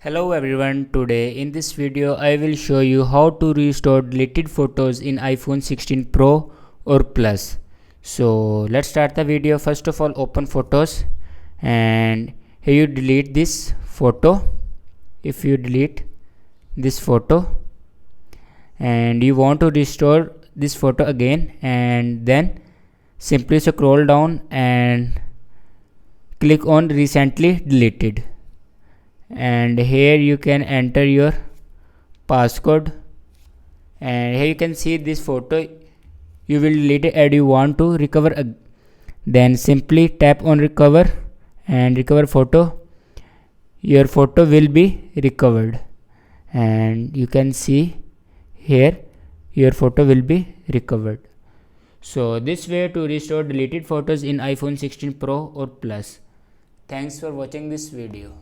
Hello everyone, today in this video I will show you how to restore deleted photos in iPhone 16 Pro or Plus. So let's start the video. First of all, open photos and here you delete this photo. If you delete this photo and you want to restore this photo again, and then simply scroll down and click on recently deleted, and here you can enter your passcode, and here you can see this photo you will delete it and you want to recover then simply tap on recover and recover photo. Your photo will be recovered and you can see here your photo will be recovered. So this way to restore deleted photos in iPhone 16 Pro or Plus. Thanks for watching this video.